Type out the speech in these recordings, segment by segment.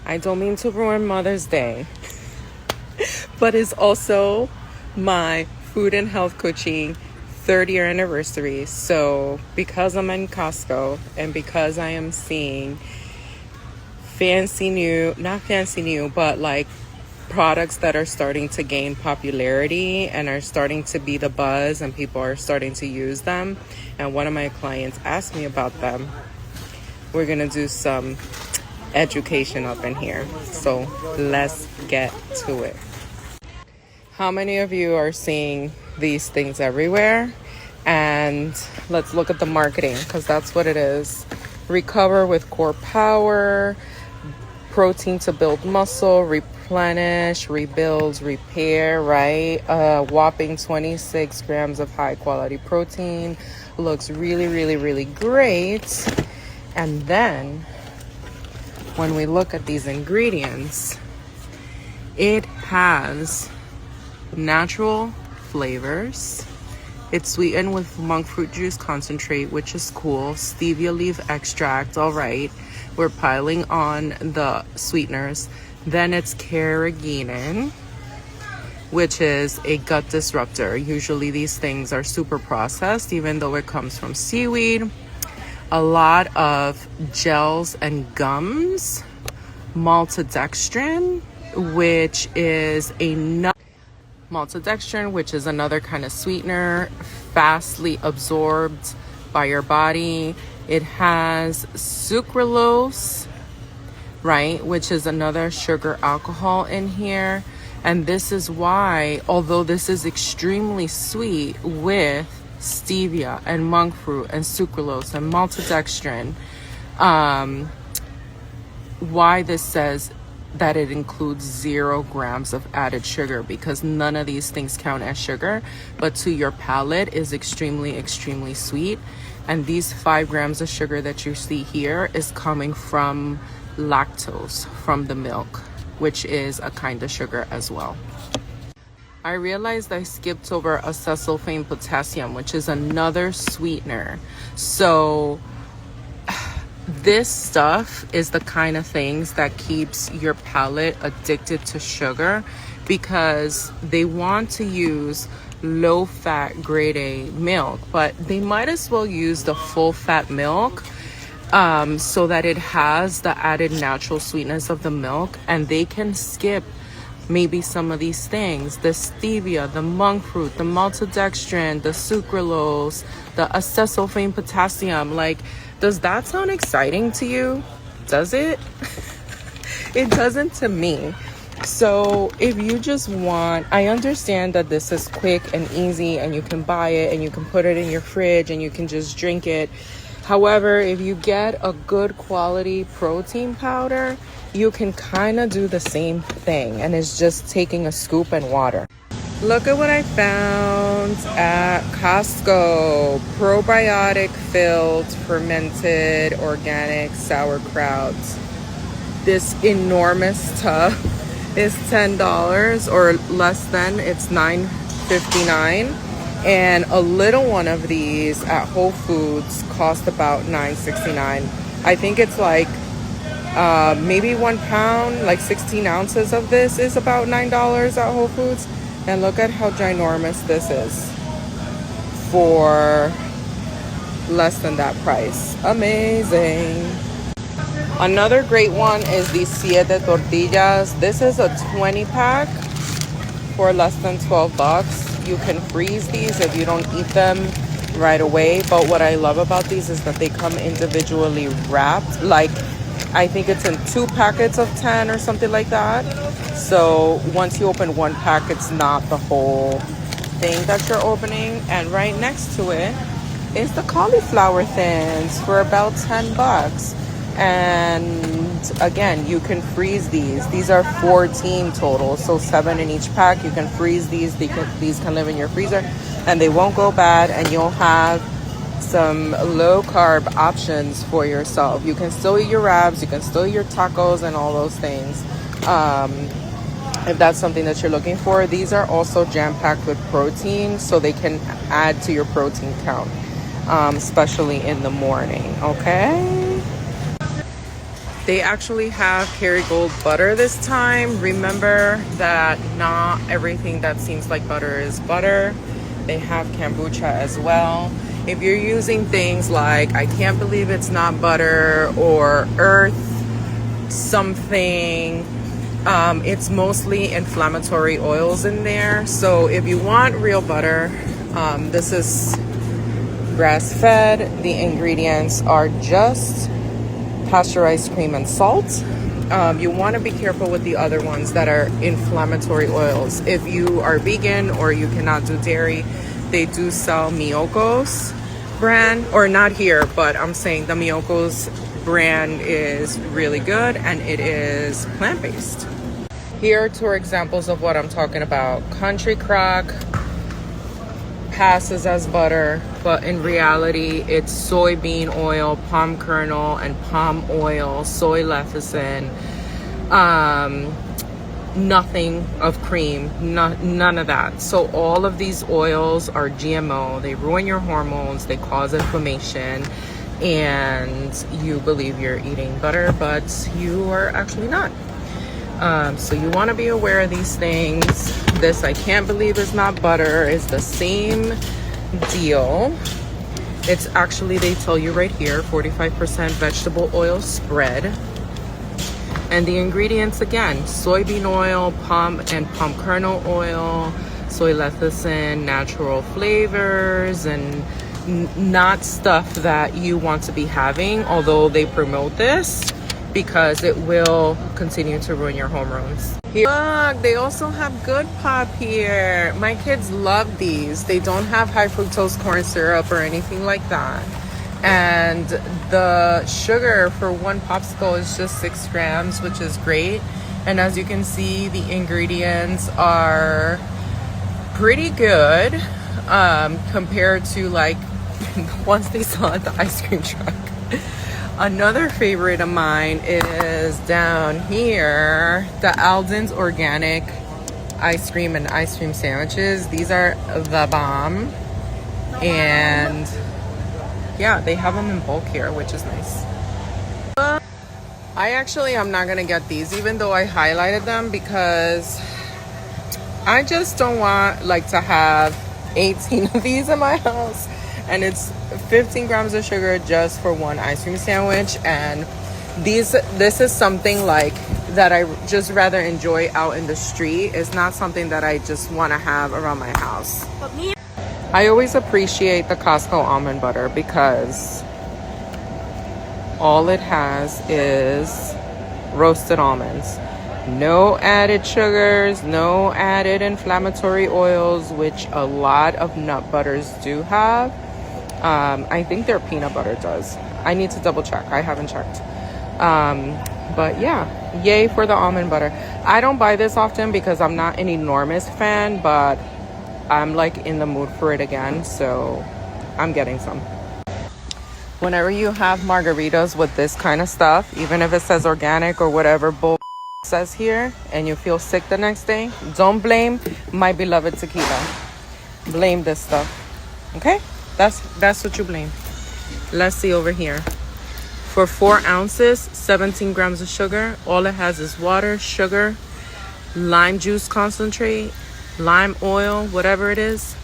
I don't mean to ruin Mother's Day, but it's also my food and health coaching 30-year anniversary. So because I'm in Costco and because I am seeing not fancy new, but like products that are starting to gain popularity and are starting to be the buzz and people are starting to use them, and one of my clients asked me about them, we're gonna do some education up in here. So let's get to it. How many of you are seeing these things everywhere? And let's look at the marketing, because that's what it is. Recover with core power, protein to build muscle, replenish, rebuild, repair, right? Whopping 26 grams of high quality protein. Looks really, really, really great. And then when we look at these ingredients, it has natural flavors. It's sweetened with monk fruit juice concentrate, which is cool. Stevia leaf extract, all right. We're piling on the sweeteners. Then it's carrageenan, which is a gut disruptor. Usually these things are super processed, even though it comes from seaweed. A lot of gels and gums. Maltodextrin, which is another kind of sweetener, fastly absorbed by your body. It has sucralose, right, which is another sugar alcohol in here. And this is why, although this is extremely sweet with stevia and monk fruit and sucralose and maltodextrin, why this says that it includes 0 grams of added sugar, because none of these things count as sugar, but to your palate is extremely, extremely sweet. And these 5 grams of sugar that you see here is coming from lactose, from the milk, which is a kind of sugar as well. I realized I skipped over acesulfame potassium, which is another sweetener. So this stuff is the kind of things that keeps your palate addicted to sugar, because they want to use low fat grade A milk, but they might as well use the full fat milk, so that it has the added natural sweetness of the milk, and they can skip maybe some of these things: the stevia, the monk fruit, the maltodextrin, the sucralose, the acesulfame potassium. Like, does that sound exciting to you? Does it? It doesn't to me. So if you just want, I understand that this is quick and easy and you can buy it and you can put it in your fridge and you can just drink it. However, if you get a good quality protein powder, you can kind of do the same thing, and it's just taking a scoop and water. Look at what I found at Costco. Probiotic filled fermented organic sauerkraut. This enormous tub is $10 or less than. It's $9.59. And a little one of these at Whole Foods cost about $9.69. I think it's like maybe 1 pound, like 16 ounces of this is about $9 at Whole Foods. And look at how ginormous this is for less than that price. Amazing. Another great one is the Siete Tortillas. This is a 20 pack for less than $12. You can freeze these if you don't eat them right away. But what I love about these is that they come individually wrapped. Like, I think it's in 2 packets of 10 or something like that. So once you open 1 pack, it's not the whole thing that you're opening. And right next to it is the cauliflower thins for about $10. And again, you can freeze these. These are 14 total, so 7 in each pack. You can freeze these. These can live in your freezer and they won't go bad, and you'll have some low carb options for yourself. You can still eat your wraps, you can still eat your tacos and all those things. If that's something that you're looking for. These are also jam-packed with protein, so they can add to your protein count, especially in the morning, okay? They actually have Kerrygold butter this time. Remember that not everything that seems like butter is butter. They have kombucha as well. If you're using things like I can't believe it's not butter or earth something, it's mostly inflammatory oils in there. So if you want real butter, this is grass-fed. The ingredients are just pasteurized cream and salt. You want to be careful with the other ones that are inflammatory oils. If you are vegan or you cannot do dairy, they do sell Miyoko's brand, or not here, but I'm saying the Miyoko's brand is really good and it is plant-based. Here are two examples of what I'm talking about. Country Crock passes as butter, but in reality it's soybean oil, palm kernel, and palm oil, soy lecithin, nothing of cream, none of that. So all of these oils are GMO. They ruin your hormones, they cause inflammation, and you believe you're eating butter, but you are actually not. So you want to be aware of these things. This I can't believe is not butter is the same deal. It's actually, they tell you right here, 45% vegetable oil spread. And the ingredients again, soybean oil, palm and palm kernel oil, soy lecithin, natural flavors, and not stuff that you want to be having, although they promote this, because it will continue to ruin your hormones. Here, look, they also have Good Pop here. My kids love these. They don't have high fructose corn syrup or anything like that. And the sugar for one popsicle is just 6 grams, which is great. And as you can see, the ingredients are pretty good compared to like the ones they saw at the ice cream truck. Another favorite of mine is down here, the Alden's Organic ice cream and ice cream sandwiches. These are the bomb. And yeah, they have them in bulk here, which is nice. I actually am not gonna get these, even though I highlighted them, because I just don't want like to have 18 of these in my house. And it's 15 grams of sugar just for one ice cream sandwich. And this is something like that I just rather enjoy out in the street. It's not something that I just want to have around my house. I always appreciate the Costco almond butter because all it has is roasted almonds. No added sugars, no added inflammatory oils, which a lot of nut butters do have. I think their peanut butter does. I need to double check. I haven't checked. But yeah, yay for the almond butter. I don't buy this often because I'm not an enormous fan, but I'm like in the mood for it again, so I'm getting some. Whenever you have margaritas with this kind of stuff, even if it says organic or whatever bull says here, and you feel sick the next day, don't blame my beloved tequila. Blame this stuff, okay? That's what you blame. Let's see over here. For 4 ounces, 17 grams of sugar. All it has is water, sugar, lime juice concentrate, lime oil, whatever it is.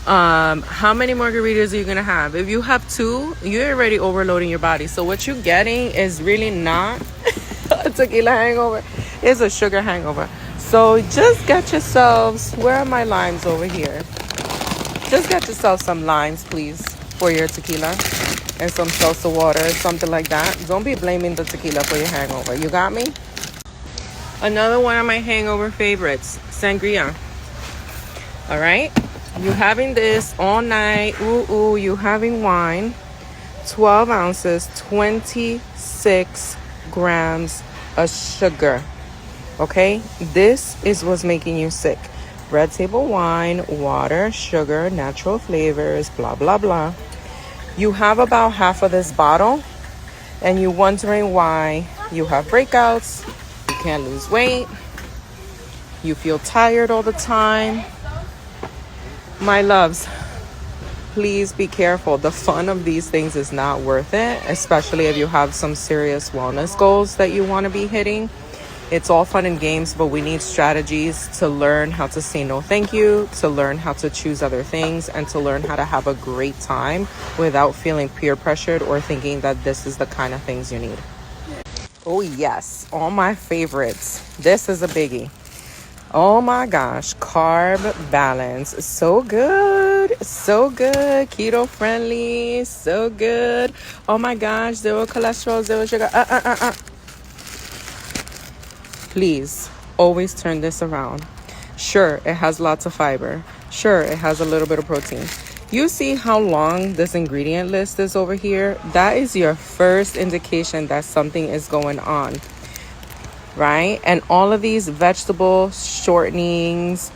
How many margaritas are you gonna have? If you have 2, you're already overloading your body. So what you're getting is really not a tequila hangover. It's a sugar hangover. So just get yourselves, where are my limes over here? Just get yourself some limes, please, for your tequila, and some salsa water, something like that. Don't be blaming the tequila for your hangover. You got me? Another one of my hangover favorites, sangria. All right? You having this all night. Ooh, you having wine. 12 ounces, 26 grams of sugar. Okay? This is what's making you sick. Red table wine, water, sugar, natural flavors, blah, blah, blah. You have about half of this bottle, and you're wondering why you have breakouts, you can't lose weight, you feel tired all the time. My loves, please be careful. The fun of these things is not worth it, especially if you have some serious wellness goals that you want to be hitting. It's all fun and games, but we need strategies to learn how to say no thank you, to learn how to choose other things, and to learn how to have a great time without feeling peer pressured or thinking that this is the kind of things you need. Oh yes, all my favorites. This is a biggie. Oh my gosh, Carb Balance. So good. So good. Keto friendly. So good. Oh my gosh, zero cholesterol, zero sugar. Please, always turn this around. Sure, it has lots of fiber. Sure, it has a little bit of protein. You see how long this ingredient list is over here? That is your first indication that something is going on, right? And all of these vegetable shortenings,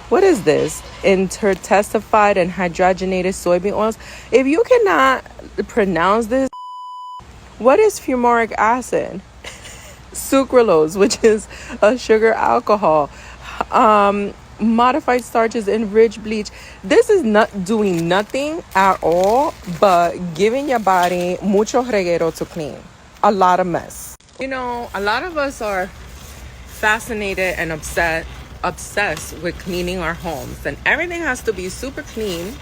what is this? Intertestified and hydrogenated soybean oils. If you cannot pronounce this, what is fumaric acid? Sucralose, which is a sugar alcohol, modified starches, enriched bleach. This is not doing nothing at all but giving your body mucho reguero to clean. A lot of mess. You know, a lot of us are fascinated and obsessed with cleaning our homes, and everything has to be super clean,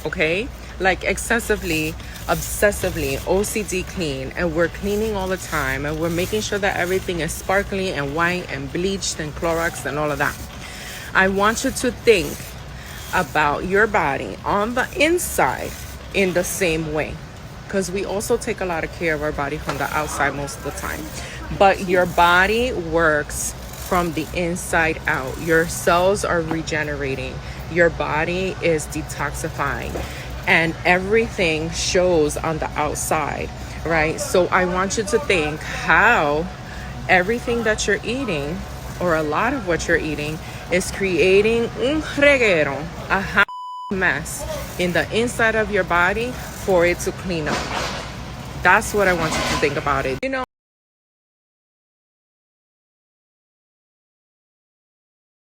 okay? Like obsessively OCD clean, and we're cleaning all the time, and we're making sure that everything is sparkly and white and bleached and Clorox and all of that. I want you to think about your body on the inside in the same way, because we also take a lot of care of our body from the outside most of the time. But your body works from the inside out. Your cells are regenerating. Your body is detoxifying. And everything shows on the outside, right? So I want you to think how everything that you're eating, or a lot of what you're eating, is creating un reguero, a mess in the inside of your body for it to clean up. That's what I want you to think about it. You know,